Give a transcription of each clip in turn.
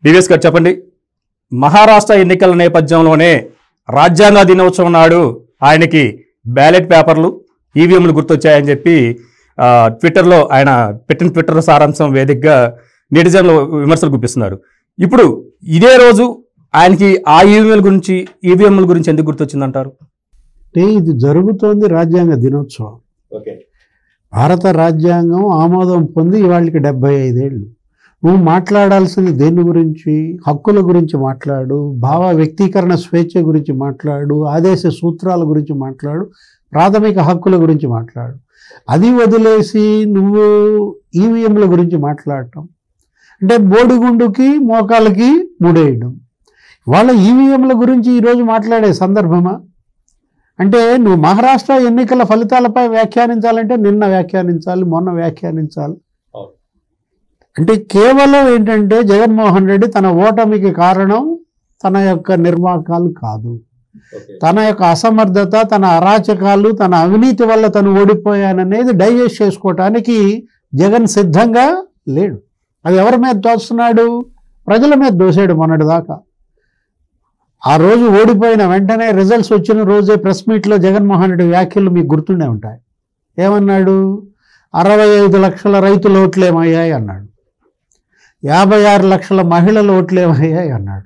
DVS గారు చెప్పండి. మహారాష్ట్ర ఎన్నికల నేపథ్యంలోనే రాజ్యాంగ దినోత్సవం నాడు ఆయనకి బ్యాలెట్ పేపర్లు ఈవీఎంలు గుర్తొచ్చాయని చెప్పి ట్విట్టర్లో ఆయన పెట్టిన ట్విట్టర్ సారాంశం వేదికగా నెటిజన్లు విమర్శలు గుప్పిస్తున్నారు. ఇప్పుడు ఇదే రోజు ఆయనకి ఆ ఈవీఎంల గురించి ఎందుకు గుర్తొచ్చిందంటారు? అంటే ఇది జరుగుతోంది రాజ్యాంగ దినోత్సవం. భారత రాజ్యాంగం ఆమోదం పొంది ఇవాళకి 75 ఏళ్ళు. నువ్వు మాట్లాడాల్సింది దేని గురించి? హక్కుల గురించి మాట్లాడు, భావ వ్యక్తీకరణ స్వేచ్ఛ గురించి మాట్లాడు, ఆదేశ సూత్రాల గురించి మాట్లాడు, ప్రాథమిక హక్కుల గురించి మాట్లాడు. అది వదిలేసి నువ్వు ఈవీఎంల గురించి మాట్లాడటం అంటే బోడిగుండుకి మోకాలకి ముడేయడం. వాళ్ళ ఈవీఎంల గురించి ఈరోజు మాట్లాడే సందర్భమా? అంటే నువ్వు మహారాష్ట్ర ఎన్నికల ఫలితాలపై వ్యాఖ్యానించాలంటే నిన్న వ్యాఖ్యానించాలి, మొన్న వ్యాఖ్యానించాలి. అంటే కేవలం ఏంటంటే జగన్మోహన్ రెడ్డి తన ఓటమికి కారణం తన యొక్క నిర్వాకాలు కాదు, తన యొక్క అసమర్థత, తన అరాచకాలు, తన అవినీతి వల్ల తను ఓడిపోయాననేది డైజెస్ట్ చేసుకోవటానికి జగన్ సిద్ధంగా లేడు. అది ఎవరి మీద తోస్తున్నాడు? ప్రజల మీద దోసాడు మొన్నటిదాకా. ఆ రోజు ఓడిపోయిన వెంటనే రిజల్ట్స్ వచ్చిన రోజే ప్రెస్ మీట్లో జగన్మోహన్ రెడ్డి వ్యాఖ్యలు మీకు గుర్తుండే ఉంటాయి. ఏమన్నాడు? 65 లక్షల రైతుల ఓట్లేమయ్యాయి అన్నాడు, 56 లక్షల మహిళల ఓట్లేమయ్యాయి అన్నాడు,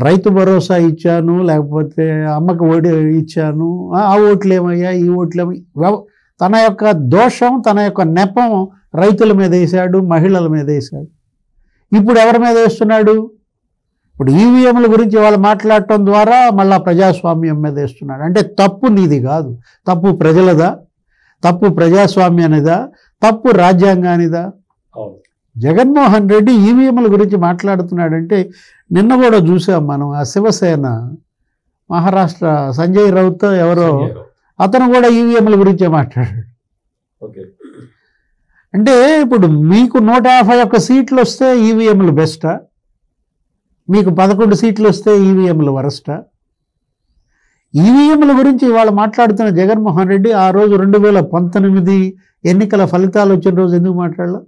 రైతు భరోసా ఇచ్చాను, లేకపోతే అమ్మకి ఓడి ఇచ్చాను, ఆ ఓట్లేమయ్యాయి, ఈ ఓట్లేమయ్యా. తన యొక్క దోషం, తన యొక్క నెపం రైతుల మీద వేశాడు, మహిళల మీద వేశాడు. ఇప్పుడు ఎవరి మీద వేస్తున్నాడు? ఇప్పుడు ఈవీఎంల గురించి వాళ్ళు మాట్లాడటం ద్వారా మళ్ళా ప్రజాస్వామ్యం మీద వేస్తున్నాడు. అంటే తప్పు నీది కాదు, తప్పు ప్రజలదా, తప్పు ప్రజాస్వామ్యానిదా, తప్పు రాజ్యాంగానిదా? జగన్మోహన్ రెడ్డి ఈవీఎంల గురించి మాట్లాడుతున్నాడంటే నిన్న కూడా చూసాం మనం. ఆ శివసేన మహారాష్ట్ర సంజయ్ రౌత్ ఎవరో అతను కూడా ఈవీఎంల గురించే మాట్లాడాడు. అంటే ఇప్పుడు మీకు 151 సీట్లు వస్తే ఈవీఎంలు బెస్టా, మీకు 11 సీట్లు వస్తే ఈవీఎంలు వరస్టా? ఈవీఎంల గురించి వాళ్ళు మాట్లాడుతున్న జగన్మోహన్ రెడ్డి ఆ రోజు 2019 ఎన్నికల ఫలితాలు వచ్చిన రోజు ఎందుకు మాట్లాడలే?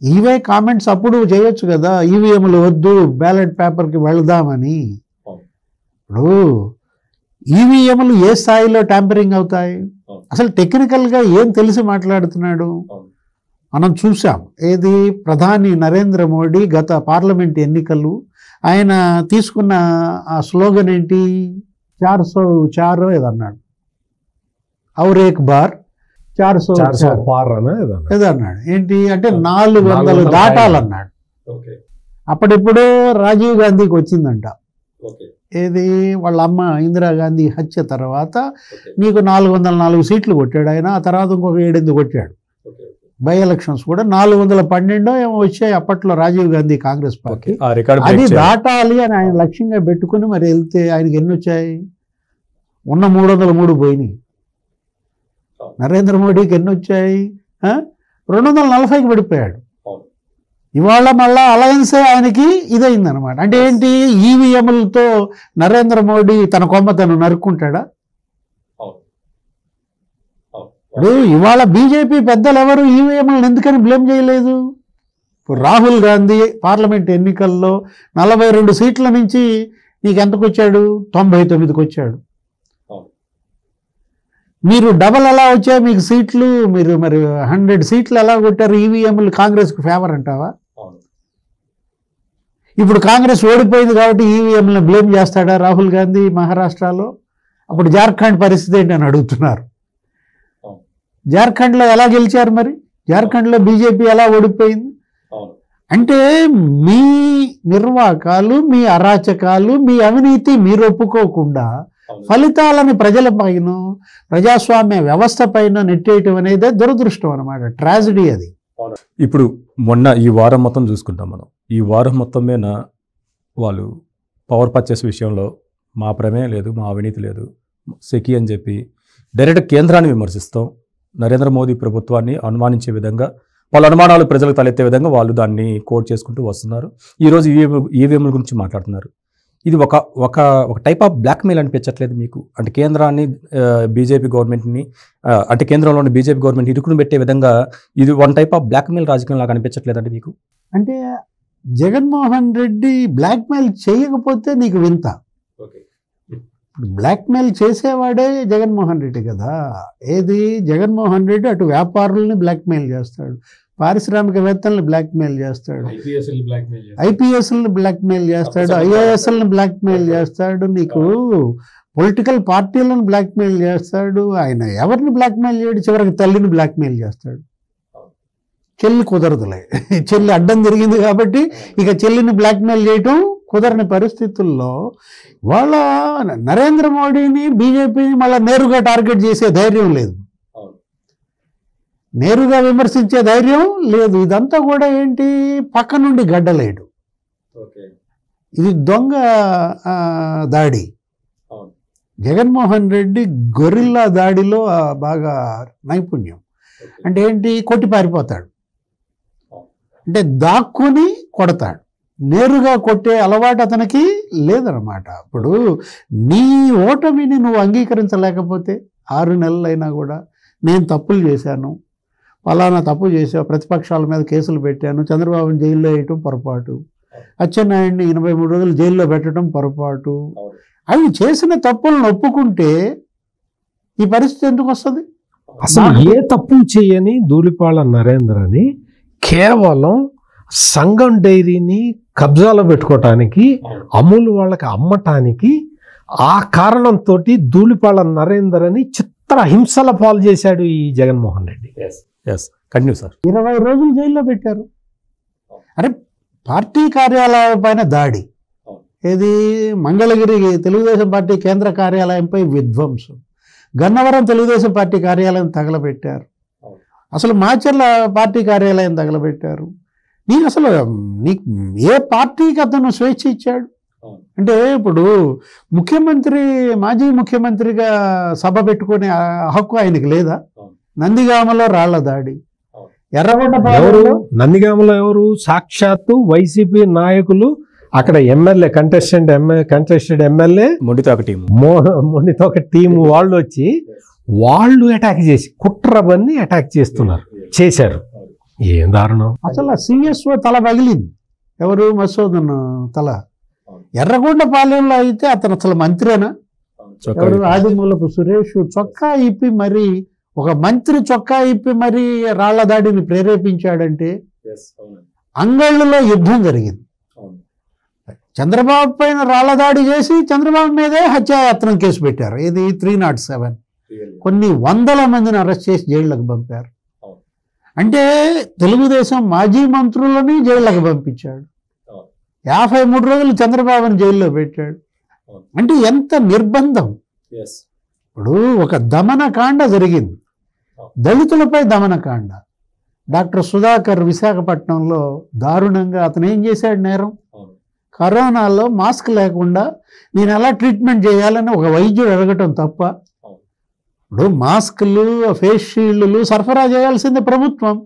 ఇవే కామెంట్స్ అప్పుడు చేయొచ్చు కదా, ఈవీఎంలు వద్దు, బ్యాలెట్ పేపర్కి వెళదామని. ఇప్పుడు ఈవీఎంలు ఏ స్థాయిలో ట్యాంపరింగ్ అవుతాయి? అసలు టెక్నికల్గా ఏం తెలిసి మాట్లాడుతున్నాడు? మనం చూసాం. ఏది? ప్రధాని నరేంద్ర మోడీ గత పార్లమెంట్ ఎన్నికలు ఆయన తీసుకున్న ఆ స్లోగన్ ఏంటి? 404 ఏదన్నాడు, ఔర్ ఏక్ బార్ 404 ఏదన్నాడు. ఏంటి అంటే 400 దాటాలన్నాడు. అప్పుడిప్పుడు రాజీవ్ గాంధీకి వచ్చిందంట. ఏది? వాళ్ళ అమ్మ ఇందిరాగాంధీ హత్య తర్వాత నీకు 404 సీట్లు కొట్టాడు ఆయన. ఆ తర్వాత ఇంకొక 7 కొట్టాడు. బై ఎలక్షన్స్ కూడా 412 ఏమో వచ్చాయి అప్పట్లో రాజీవ్ గాంధీ కాంగ్రెస్ పార్టీ. అది దాటాలి అని ఆయన లక్ష్యంగా పెట్టుకుని మరి వెళ్తే ఆయనకి ఎన్ని వచ్చాయి? ఉన్న 303 పోయినాయి. నరేంద్ర మోడీకి ఎన్ని వచ్చాయి? 240కి పడిపోయాడు. ఇవాళ మళ్ళా అలయన్సే ఆయనకి ఇదైందనమాట. అంటే ఏంటి? ఈవీఎంలతో నరేంద్ర మోడీ తన కొమ్మ తను నరుక్కుంటాడా? ఇప్పుడు ఇవాళ బీజేపీ పెద్దలు ఎవరు ఈవీఎంలను ఎందుకని బ్లేమ్ చేయలేదు? ఇప్పుడు రాహుల్ గాంధీ పార్లమెంట్ ఎన్నికల్లో 42 సీట్ల నుంచి నీకు ఎంతకు వచ్చాడు? 99కి వచ్చాడు. మీరు డబల్ ఎలా వచ్చాయి మీకు సీట్లు? మీరు మరి 100 సీట్లు ఎలా కొట్టారు? ఈవీఎంలు కాంగ్రెస్కి ఫేవర్ అంటావా? ఇప్పుడు కాంగ్రెస్ ఓడిపోయింది కాబట్టి ఈవీఎంలను బ్లేమ్ చేస్తాడా రాహుల్ గాంధీ మహారాష్ట్రలో? అప్పుడు జార్ఖండ్ పరిస్థితి ఏంటి అని అడుగుతున్నారు. జార్ఖండ్లో ఎలా గెలిచారు? మరి జార్ఖండ్లో బీజేపీ ఎలా ఓడిపోయింది? అంటే మీ నిర్వాకాలు, మీ అరాచకాలు, మీ అవినీతి మీరు ఒప్పుకోకుండా ఫలితాలని ప్రజల పైన, ప్రజాస్వామ్య వ్యవస్థ పైన నెట్టేయటం అనేది దురదృష్టం అనమాట, ట్రాజడీ అది. ఇప్పుడు మొన్న ఈ వారం మొత్తం చూసుకుంటాం మనం. ఈ వారం మొత్తం మీద వాళ్ళు పవర్ పర్చేస్ విషయంలో మా ప్రమేయం లేదు, మా అవినీతి లేదు, సెకి అని చెప్పి డైరెక్ట్ కేంద్రాన్ని విమర్శిస్తాం. నరేంద్ర మోదీ ప్రభుత్వాన్ని అనుమానించే విధంగా, వాళ్ళ అనుమానాలు ప్రజలకు తలెత్తే విధంగా వాళ్ళు దాన్ని కోట్ చేసుకుంటూ వస్తున్నారు. ఈరోజు ఈవీఎంల గురించి మాట్లాడుతున్నారు. ఇది ఒక ఒక ఒక టైప్ ఆఫ్ బ్లాక్మెయిల్ అనిపించట్లేదు మీకు? అంటే కేంద్రాన్ని బీజేపీ గవర్నమెంట్ని అంటే కేంద్రంలోని బీజేపీ గవర్నమెంట్ ఇరుకును పెట్టే విధంగా ఇది వన్ టైప్ ఆఫ్ బ్లాక్మెయిల్ రాజకీయం లాగా అనిపించట్లేదండి మీకు? అంటే జగన్మోహన్ రెడ్డి బ్లాక్మెయిల్ చేయకపోతే నీకు వింత. బ్లాక్మెయిల్ చేసేవాడే జగన్మోహన్ రెడ్డి కదా. ఏది జగన్మోహన్ రెడ్డి అటు వ్యాపారుల్ని బ్లాక్మెయిల్ చేస్తాడు, పారిశ్రామికవేత్తల్ని బ్లాక్మెయిల్ చేస్తాడు, ఐపీఎస్ని బ్లాక్మెయిల్ చేస్తాడు, ఐఏఎస్ఎల్ని బ్లాక్మెయిల్ చేస్తాడు, నీకు పొలిటికల్ పార్టీలను బ్లాక్మెయిల్ చేస్తాడు. ఆయన ఎవరిని బ్లాక్మెయిల్ చేయడు, చివరికి తల్లిని బ్లాక్మెయిల్ చేస్తాడు. చెల్లి కుదరదులే, చెల్లి అడ్డం తిరిగింది కాబట్టి ఇక చెల్లిని బ్లాక్మెయిల్ చేయటం కుదరని పరిస్థితుల్లో వాళ్ళ నరేంద్ర మోడీని బీజేపీని మళ్ళీ నేరుగా టార్గెట్ చేసే ధైర్యం లేదు, నేరుగా విమర్శించే ధైర్యం లేదు. ఇదంతా కూడా ఏంటి, పక్క నుండి గడ్డలేడు. ఇది దొంగ దాడి. జగన్మోహన్ రెడ్డి గొరిల్లా దాడిలో బాగా నైపుణ్యం. అంటే ఏంటి, కొట్టి పారిపోతాడు, అంటే దాక్కుని కొడతాడు. నేరుగా కొట్టే అలవాటు అతనికి లేదనమాట. ఇప్పుడు నీ ఓటమిని నువ్వు అంగీకరించలేకపోతే 6 నెలలైనా కూడా నేను తప్పులు చేశాను, ఫలానా తప్పు చేసావు, ప్రతిపక్షాల మీద కేసులు పెట్టాను, చంద్రబాబుని జైల్లో వేయటం పొరపాటు, అచ్చెన్నాయుడిని 83 రోజులు జైల్లో పెట్టడం పొరపాటు, అవి చేసిన తప్పులను ఒప్పుకుంటే ఈ పరిస్థితి ఎందుకు వస్తుంది? అసలు ఏ తప్పు చేయని ధూళిపాళ నరేంద్రని కేవలం సంఘం డైరీని కబ్జాలో పెట్టుకోవటానికి, అమూల్ వాళ్ళకి అమ్మటానికి, ఆ కారణంతో ధూళిపాళ నరేందర్ అని చిత్ర హింసల పాలు చేశాడు ఈ జగన్మోహన్ రెడ్డి. Continue sir. 20 రోజులు జైల్లో పెట్టారు. అరే పార్టీ కార్యాలయం పైన దాడి, ఏది మంగళగిరి తెలుగుదేశం పార్టీ కేంద్ర కార్యాలయంపై విధ్వంసం, గన్నవరం తెలుగుదేశం పార్టీ కార్యాలయం తగలబెట్టారు, అసలు మాచర్ల పార్టీ కార్యాలయం తగలబెట్టారు. నీకు అసలు నీకు ఏ పార్టీకి అతను స్వేచ్ఛ ఇచ్చాడు? అంటే ఇప్పుడు ముఖ్యమంత్రి, మాజీ ముఖ్యమంత్రిగా సభ పెట్టుకునే హక్కు ఆయనకి లేదా? నందిగామలో రాళ్ల దాడి, ఎర్రగొండపాలెంలో నందిగామలో ఎవరు, సాక్షాత్తు వైసీపీ నాయకులు, అక్కడ MLA contested MLA Mondithoka team వాళ్ళు వచ్చి వాళ్ళు అటాక్ చేసి కుట్రబన్ని అటాక్ చేశారు. ఏం దారుణం. అసలు సిఎస్ఓ తల పగిలింది, ఎవరు, మసూదన్ తల. ఎర్రగొండపాలెంలో అయితే అతను అసలు మంత్రేనా? ఎవరు, ఆదిమూలపు సురేష్ చొక్కా ఇప్పి మరి, ఒక మంత్రి చొక్కా ఇప్పి మరి రాళ్ల దాడిని ప్రేరేపించాడంటే. అంగళ్ళలో యుద్ధం జరిగింది, చంద్రబాబు పైన రాళ్ల దాడి చేసి చంద్రబాబు మీదే హత్యాయత్నం కేసు పెట్టారు. ఇది 307. కొన్ని వందల మందిని అరెస్ట్ చేసి జైళ్ళకు పంపారు. అంటే తెలుగుదేశం మాజీ మంత్రులని జైళ్ళకు పంపించాడు, 53 రోజులు చంద్రబాబుని జైల్లో పెట్టాడు. అంటే ఎంత నిర్బంధం. ఇప్పుడు ఒక దమనకాండ జరిగింది, దళితులపై దమనకాండ. డాక్టర్ సుధాకర్ విశాఖపట్నంలో దారుణంగా అతను ఏం చేశాడు నేరం, కరోనాలో మాస్క్ లేకుండా నేను ఎలా ట్రీట్మెంట్ చేయాలని ఒక వైద్యుడు అడగటం తప్ప? ఇప్పుడు మాస్కులు, ఫేస్ షీల్డ్లు సరఫరా చేయాల్సిందే ప్రభుత్వం.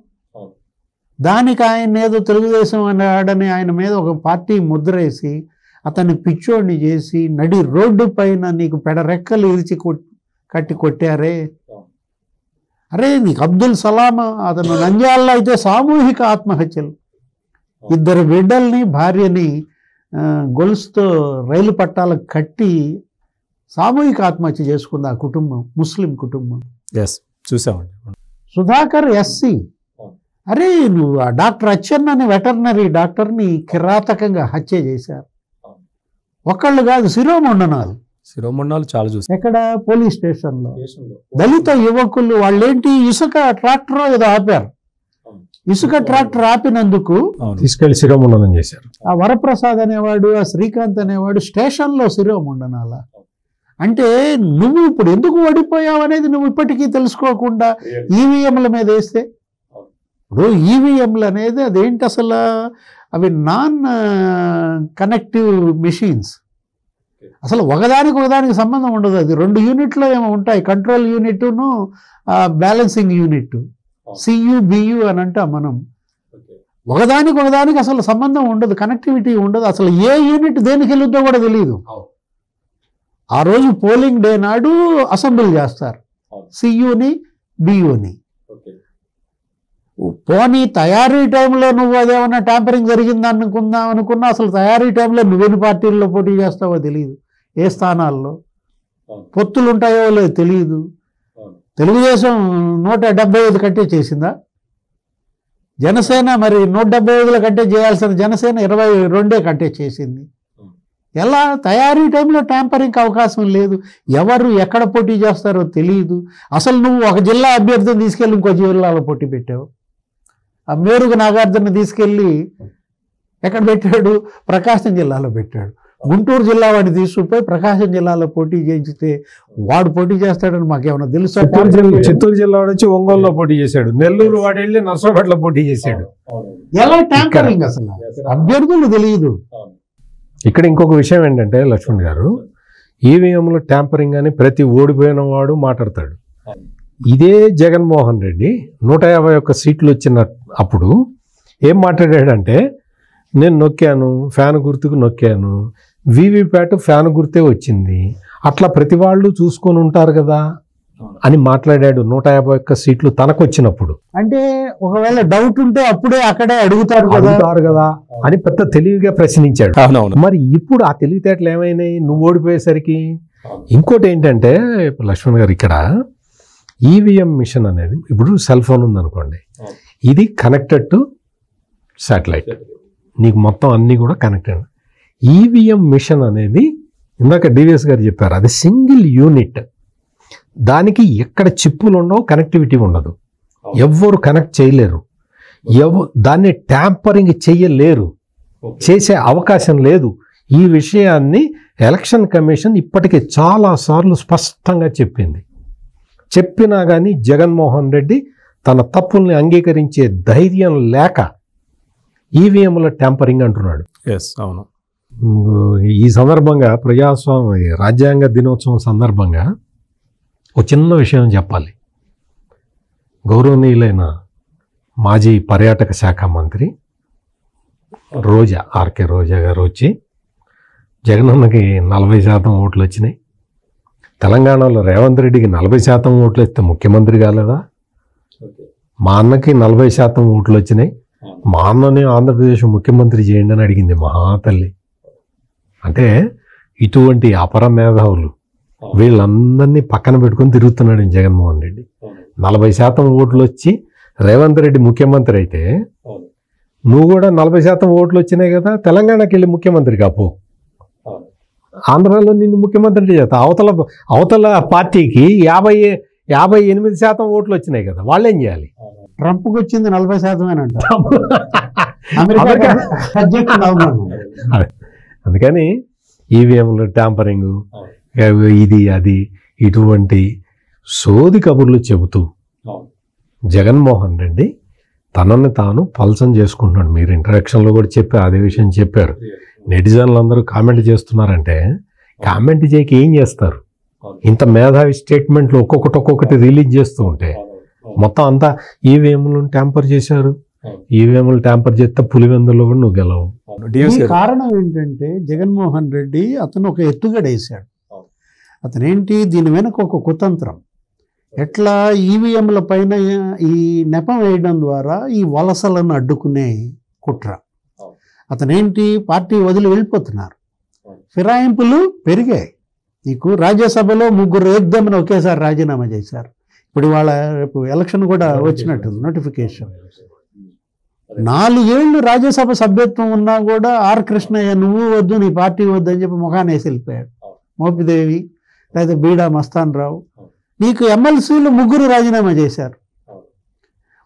దానికి ఆయన ఏదో తెలుగుదేశం అన్నాడని ఆయన మీద ఒక పార్టీ ముద్రేసి అతన్ని పిచ్చోడిని చేసి నడి రోడ్డు పైన నీకు పెడరెక్కలు ఇరిచి కట్టి కొట్టారే. అరే నీకు అబ్దుల్ సలాం, అతను నంద్యాలలో అయితే సామూహిక ఆత్మహత్యలు, 2 బిడ్డల్ని భార్యని గొలుసుతో రైలు పట్టాలకు కట్టి సామూహిక ఆత్మహత్య చేసుకుంది ఆ కుటుంబం, ముస్లిం కుటుంబం. చూసామండి. సుధాకర్ ఎస్సీ. అరే నువ్వు ఆ డాక్టర్ అచ్చెన్న అనే వెటర్నరీ డాక్టర్ని కిరాతకంగా హత్య చేశారు. ఒకళ్ళు కాదు, శిరోమండనాలు చాలా చూసి. ఎక్కడ, పోలీస్ స్టేషన్లో దళిత యువకులు వాళ్ళేంటి ఇసుక ట్రాక్టర్ ఏదో ఆపారు, ఇసుక ట్రాక్టర్ ఆపినందుకు తీసుకెళ్లి శిరోముండనం చేశారు. ఆ వరప్రసాద్ అనేవాడు, ఆ శ్రీకాంత్ అనేవాడు స్టేషన్లో శిరోముండనాల. అంటే నువ్వు ఇప్పుడు ఎందుకు ఓడిపోయావు అనేది నువ్వు ఇప్పటికీ తెలుసుకోకుండా ఈవీఎంల మీద వేస్తే. ఇప్పుడు ఈవీఎంలు అనేది అదేంటి అసలు, అవి నాన్ కనెక్టివ్ మెషిన్స్, అసలు ఒకదానికి సంబంధం ఉండదు. అది 2 యూనిట్లు ఏమో ఉంటాయి, కంట్రోల్ యూనిట్ను బ్యాలెన్సింగ్ యూనిట్, CUBU అని అంటాం మనం. ఒకదానికి అసలు సంబంధం ఉండదు, కనెక్టివిటీ ఉండదు. అసలు ఏ యూనిట్ దేనికి వెళ్ళుద్దో కూడా తెలియదు. ఆ రోజు పోలింగ్ డే నాడు అసెంబ్లీ చేస్తారు CUని BUని. పోనీ తయారీ టైంలో నువ్వు అదేమన్నా ట్యాంపరింగ్ జరిగింది అనుకున్నా అసలు తయారీ టైంలో నువ్వెన్ని పార్టీల్లో పోటీ చేస్తావో తెలియదు, ఏ స్థానాల్లో పొత్తులు ఉంటాయో లేదో తెలియదు. తెలుగుదేశం 175 కంటే చేసిందా? జనసేన మరి 175 కంటే చేయాల్సిన జనసేన 22 కంటే చేసింది. ఎలా తయారీ టైంలో ట్యాంపరింగ్కి అవకాశం లేదు. ఎవరు ఎక్కడ పోటీ చేస్తారో తెలియదు. అసలు నువ్వు ఒక జిల్లా అభ్యర్థిని తీసుకెళ్ళి ఇంకో జిల్లాలో పోటీ పెట్టావు. ఆ మేరుగు నాగార్జున తీసుకెళ్ళి ఎక్కడ పెట్టాడు? ప్రకాశం జిల్లాలో పెట్టాడు. గుంటూరు జిల్లా వాడిని తీసుకుపోయి ప్రకాశం జిల్లాలో పోటీ చేయించితే వాడు పోటీ చేస్తాడని మాకేమైనా తెలుసా? చిత్తూరు జిల్లా వాడు వచ్చి ఒంగోలులో పోటీ చేశాడు, నెల్లూరు వాడు వెళ్ళి నర్సరావుపేటలో పోటీ చేశాడు. ఎలా ట్యాంపరింగ్? అసలు అభ్యర్థులు తెలియదు. ఇక్కడ ఇంకొక విషయం ఏంటంటే లక్ష్మణ్ గారు, ఈవీఎంలో ట్యాంపరింగ్ అని ప్రతి ఓడిపోయిన వాడు మాట్లాడతాడు. ఇదే జగన్మోహన్ రెడ్డి 151 సీట్లు వచ్చిన అప్పుడు ఏం మాట్లాడాడంటే, నేను నొక్కాను, ఫ్యాన్ గుర్తుకు నొక్కాను, వీవీప్యాట్ ఫ్యాన్ గుర్తే వచ్చింది, అట్లా ప్రతి వాళ్ళు చూసుకొని ఉంటారు కదా అని మాట్లాడాడు. 151 సీట్లు తనకు వచ్చినప్పుడు. అంటే ఒకవేళ డౌట్ ఉంటే అప్పుడే అక్కడే అడుగుతారు కదా అని పెద్ద తెలివిగా ప్రశ్నించాడు. అవునవును. మరి ఇప్పుడు ఆ తెలివితేటలు ఏమైనాయి నువ్వు ఓడిపోయేసరికి? ఇంకోటి ఏంటంటే లక్ష్మణ్ గారు, ఇక్కడ ఈవీఎం మిషన్ అనేది, ఇప్పుడు సెల్ ఫోన్ ఉందనుకోండి, ఇది కనెక్టెడ్ టు శాటిలైట్, నీకు మొత్తం అన్నీ కూడా కనెక్టెడ్. ఈవీఎం మిషన్ అనేది ఇందాక డివిఎస్ గారు చెప్పారు, అది సింగిల్ యూనిట్. దానికి ఎక్కడ చిప్పులు ఉండవు, కనెక్టివిటీ ఉండదు, ఎవ్వరు కనెక్ట్ చేయలేరు, దాన్ని ట్యాంపరింగ్ చెయ్యలేరు, చేసే అవకాశం లేదు. ఈ విషయాన్ని ఎలక్షన్ కమిషన్ ఇప్పటికే చాలాసార్లు స్పష్టంగా చెప్పింది. చెప్పినా కానీ జగన్మోహన్ రెడ్డి తన తప్పుల్ని అంగీకరించే ధైర్యం లేక ఈవీఎంల ట్యాంపరింగ్ అంటున్నాడు. అవును. ఈ సందర్భంగా ప్రజాస్వామ్య రాజ్యాంగ దినోత్సవం సందర్భంగా ఒక చిన్న విషయం చెప్పాలి. గౌరవనీయులైన మాజీ పర్యాటక శాఖ మంత్రి రోజా, ఆర్కే రోజా గారు వచ్చి, జగనన్నకి 40% ఓట్లు వచ్చినాయి, తెలంగాణలో రేవంత్ రెడ్డికి 40% ఓట్లు వస్తే ముఖ్యమంత్రి కాలేదా, మా అన్నకి 40% ఓట్లు వచ్చినాయి, మా అన్నని ఆంధ్రప్రదేశ్ ముఖ్యమంత్రి చేయండి అని అడిగింది మహాతల్లి. అంటే ఇటువంటి అపర మేధావులు వీళ్ళందరినీ పక్కన పెట్టుకొని తిరుగుతున్నాడు జగన్మోహన్ రెడ్డి. 40% ఓట్లు వచ్చి రేవంత్ రెడ్డి ముఖ్యమంత్రి అయితే నువ్వు కూడా 40% ఓట్లు వచ్చినాయి కదా, తెలంగాణకి వెళ్ళి ముఖ్యమంత్రి కాపో, ఆంధ్రాలో నిన్ను ముఖ్యమంత్రి చేస్తా. అవతల పార్టీకి 58% ఓట్లు వచ్చినాయి కదా, వాళ్ళు ఏం చేయాలి? ట్రంప్కి వచ్చింది 40%. అందుకని ఈవీఎంలు ట్యాంపరింగ్, ఇది అది ఇటువంటి సోది కబుర్లు చెబుతూ జగన్మోహన్ రెడ్డి తనని తాను పల్సం చేసుకుంటున్నాడు. మీరు ఇంటరాక్షన్లో కూడా చెప్పారు, అదే విషయం చెప్పారు. నెటిజన్లు అందరూ కామెంట్ చేస్తున్నారంటే కామెంట్ చేయక ఏం చేస్తారు? ఇంత మేధావి స్టేట్మెంట్లు ఒక్కొక్కటి రిలీజ్ చేస్తూ ఉంటే మొత్తం అంతా ఈవీఎంలు ట్యాంపర్ చేశారు, ఈవీఎంలు ట్యాంపర్ చేస్తే పులివెందులో కూడా నువ్వు గెలవు. కారణం ఏంటంటే జగన్మోహన్ రెడ్డి అతను ఒక ఎత్తుగడేశాడు. అతనేంటి, దీని వెనక ఒక కుతంత్రం. ఎట్లా ఈవీఎంల పైన ఈ నెపం వేయడం ద్వారా ఈ వలసలను అడ్డుకునే కుట్ర. అతనేంటి, పార్టీ వదిలి వెళ్ళిపోతున్నారు, ఫిరాయింపులు పెరిగాయి. నీకు రాజ్యసభలో 3 ఏకదమ్మని ఒకేసారి రాజీనామా చేశారు. ఇప్పుడు వాళ్ళ రేపు ఎలక్షన్ కూడా వచ్చినట్టుంది నోటిఫికేషన్. 4 ఏళ్ళు రాజ్యసభ సభ్యత్వం ఉన్నా కూడా ఆర్ కృష్ణయ్య నువ్వు వద్దు, నీ పార్టీ వద్దు అని చెప్పి ముఖాన్ని వేసి వెళ్ళిపోయాడు. మోపిదేవి లేదా బీడా మస్తాన్ రావు. నీకు ఎమ్మెల్సీలు 3 రాజీనామా చేశారు.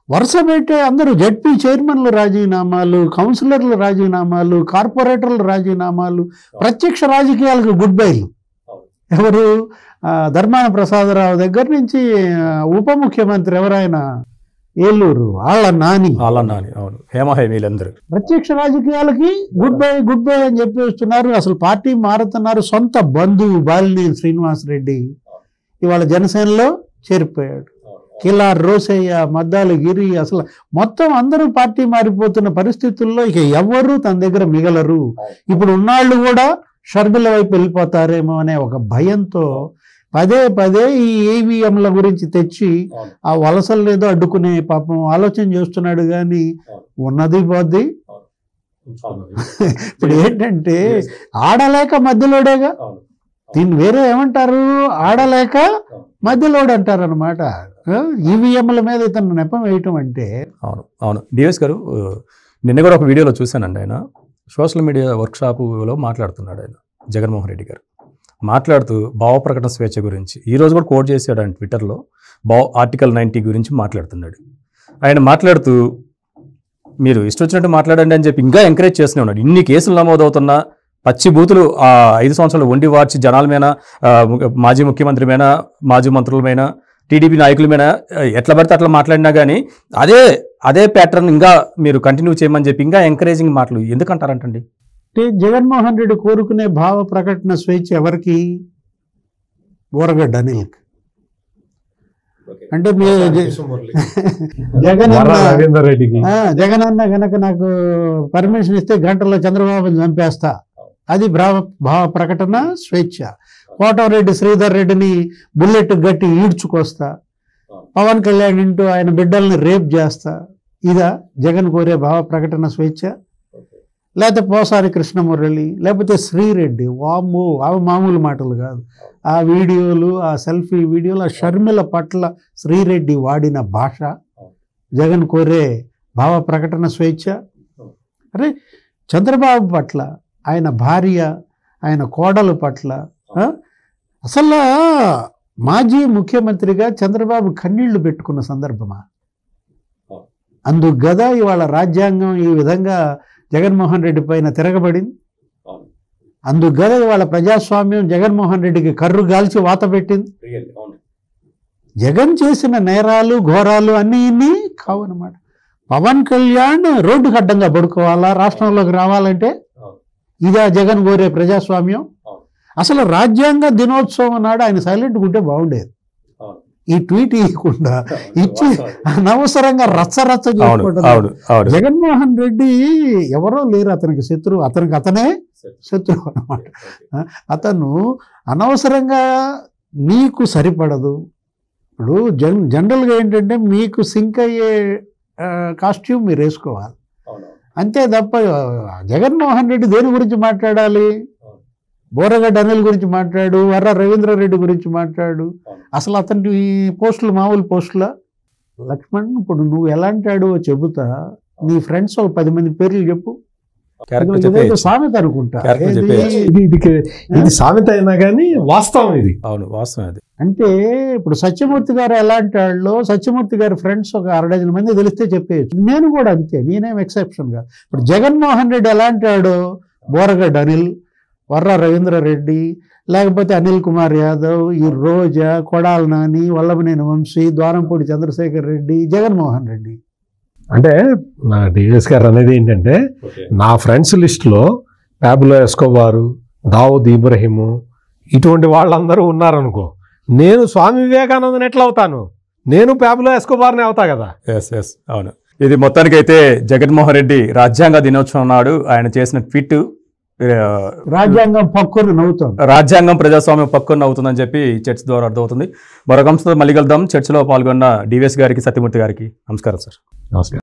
వరుస పెట్టే అందరూ జడ్పీ చైర్మన్లు రాజీనామాలు, కౌన్సిలర్లు రాజీనామాలు, కార్పొరేటర్లు రాజీనామాలు, ప్రత్యక్ష రాజకీయాలకు గుడ్ బైలు. ఎవరు? ధర్మాన ప్రసాదరావు దగ్గర నుంచి ఉప ముఖ్యమంత్రి ఎవరైనా ఏలూరు ఆళ్ళ నాని, అవును, హేమహేమీలందరూ ప్రత్యక్ష రాజకీయాలకి గుడ్ బై అని చెప్పేస్తున్నారు. అసలు పార్టీ మారుతున్నారు. సొంత బంధువు బాలినేని శ్రీనివాసరెడ్డి ఇవాళ జనసేనలో చేరిపోయాడు. కిలార్ రోసయ్య, మద్దాల గిరి, అసలు మొత్తం అందరూ పార్టీ మారిపోతున్న పరిస్థితుల్లో ఇక ఎవరు తన దగ్గర మిగలరు. ఇప్పుడు ఉన్నాళ్ళు కూడా షర్మిల వైపు వెళ్ళిపోతారేమో అనే ఒక భయంతో పదే పదే ఈ ఈవీఎంల గురించి తెచ్చి ఆ వలసలు ఏదో అడ్డుకునే పాపం ఆలోచన చేస్తున్నాడు కానీ ఉన్నది పోద్ది. ఇప్పుడు ఏంటంటే ఆడలేక మధ్యలోడేగా, దీన్ని వేరే ఏమంటారు, ఆడలేక మధ్యలోడు అంటారు అనమాట. ఈవీఎంల మీద ఇతను నెపం వేయటం అంటే. అవును డిఎస్ గారు, నిన్న కూడా ఒక వీడియోలో చూశానండి. ఆయన సోషల్ మీడియా వర్క్షాపులో మాట్లాడుతున్నాడు ఆయన, జగన్మోహన్ రెడ్డి గారు మాట్లాడుతూ భావ ప్రకటన స్వేచ్ఛ గురించి ఈరోజు కూడా కోట్ చేశాడు ఆయన ట్విట్టర్లో. ఆర్టికల్ 90 గురించి మాట్లాడుతున్నాడు. ఆయన మాట్లాడుతూ మీరు ఇష్టం వచ్చినట్టు మాట్లాడండి అని చెప్పి ఇంకా ఎంకరేజ్ చేస్తూనే ఉన్నాడు. ఇన్ని కేసులు నమోదవుతున్నా పచ్చి బూతులు 5 సంవత్సరాలు వండి వార్చి జనాలమైన, మాజీ ముఖ్యమంత్రిమైన, మాజీ మంత్రులమైన, టీడీపీ నాయకులమైన ఎట్లా పడితే అట్లా మాట్లాడినా కానీ అదే ప్యాటర్న్ ఇంకా మీరు కంటిన్యూ చేయమని చెప్పి ఇంకా ఎంకరేజింగ్ మాటలు ఎందుకంటారంటండి? అంటే జగన్మోహన్ రెడ్డి కోరుకునే భావ ప్రకటన స్వేచ్ఛ ఎవరికి? బోరగడ్డ అనిల్కి. అంటే జగన్ అన్న గనక నాకు పర్మిషన్ ఇస్తే గంటలో చంద్రబాబుని చంపేస్తా, అది భావ ప్రకటన స్వేచ్ఛ. కోటమిరెడ్డి శ్రీధర్ రెడ్డిని బుల్లెట్ గట్టి ఈడ్చుకొస్తా, పవన్ కళ్యాణ్ ఇంటూ ఆయన బిడ్డల్ని రేప్ చేస్తా, ఇదా జగన్ కోరే భావ ప్రకటన స్వేచ్ఛ? లేకపోతే పోసారి కృష్ణమురళి, లేకపోతే శ్రీరెడ్డి, వామ్మో అవి మామూలు మాటలు కాదు. ఆ వీడియోలు, ఆ సెల్ఫీ వీడియోలు, ఆ షర్మిల పట్ల శ్రీరెడ్డి వాడిన భాష జగన్ కోరే భావ ప్రకటన స్వేచ్ఛ? అరే చంద్రబాబు పట్ల, ఆయన భార్య, ఆయన కోడలు పట్ల అసలు మాజీ ముఖ్యమంత్రిగా చంద్రబాబు కన్నీళ్లు పెట్టుకున్న సందర్భమా? అందుకు గదా ఇవాళ రాజ్యాంగం ఈ విధంగా జగన్మోహన్ రెడ్డి పైన తిరగబడింది. అందుకు గదా ఇవాళ ప్రజాస్వామ్యం జగన్మోహన్ రెడ్డికి కర్రు గాల్చి వాత పెట్టింది. జగన్ చేసిన నేరాలు ఘోరాలు అన్నీ ఇన్ని కావన్నమాట. పవన్ కళ్యాణ్ రోడ్డుకు అడ్డంగా పడుకోవాలా రాష్ట్రంలోకి రావాలంటే? ఇదా జగన్ కోరే ప్రజాస్వామ్యం? అసలు రాజ్యాంగ దినోత్సవం నాడు ఆయన సైలెంట్గా ఉంటే బాగుండేది. ఈ ట్వీట్ ఇవ్వకుండా ఇచ్చి అనవసరంగా రచ్చరచ్చ చేసుకుంటారు. జగన్మోహన్ రెడ్డి ఎవరో లేరు అతనికి శత్రువు, అతనే శత్రువు అన్నమాట. అతను అనవసరంగా మీకు సరిపడదు. ఇప్పుడు జనరల్గా ఏంటంటే మీకు సింక్ అయ్యే కాస్ట్యూమ్ మీరు వేసుకోవాలి అంతే తప్ప జగన్మోహన్ రెడ్డి దేని గురించి మాట్లాడాలి? బోరగడ్డ అనిల్ గురించి మాట్లాడు, వర్ర రవీంద్రారెడ్డి గురించి మాట్లాడు. అసలు అతని పోస్టులు మామూలు పోస్టుల? లక్ష్మణ్, ఇప్పుడు నువ్వు ఎలాంటాడో చెబుతా, నీ ఫ్రెండ్స్ ఒక 10 మంది పేర్లు చెప్పు. సామెత అనుకుంటా, ఇది సామెత అయినా కానీ వాస్తవం ఇది. అవును వాస్తవం అది. అంటే ఇప్పుడు సత్యమూర్తి గారు ఎలాంటి వాళ్ళు, సత్యమూర్తి గారి ఫ్రెండ్స్ ఒక 6 మంది తెలిస్తే చెప్పేయచ్చు. నేను కూడా అంతే, నేనేం ఎక్సెప్షన్ కాదు. ఇప్పుడు జగన్మోహన్ రెడ్డి ఎలాంటి వాడు? బోరగడ్డ అనిల్, వర్ర రవీంద్రారెడ్డి, లేకపోతే అనిల్ కుమార్ యాదవ్, ఈ రోజా, కొడాల నాని, వల్లభనేని వంశీ, ద్వారంపూడి చంద్రశేఖర్ రెడ్డి, జగన్మోహన్ రెడ్డి. అంటే నా డిఎస్ గారు అనేది ఏంటంటే, నా ఫ్రెండ్స్ లిస్టులో పాబ్లో ఎస్కోబారు, దావుద్ ఇబ్రహీము, ఇటువంటి వాళ్ళందరూ ఉన్నారనుకో, నేను స్వామి వివేకానందని ఎట్లా అవుతాను? నేను పాబ్లో ఎస్కోబార్ని అవుతా కదా. ఎస్ అవును. ఇది మొత్తానికైతే జగన్మోహన్ రెడ్డి రాజ్యాంగ దినోత్సవం నాడు ఆయన చేసిన ట్వీట్ రాజ్యాంగం పక్కును నవ్వుతుంది, రాజ్యాంగం ప్రజాస్వామ్యం పక్కును నవ్వుతుందని చెప్పి చర్చ ద్వారా అర్థమవుతుంది. మరొక అంశంతో మళ్ళీ కలుద్దాం. చర్చలో పాల్గొన్న డివిఎస్ గారికి, సత్యమూర్తి గారికి నమస్కారం సార్. నమస్కారం.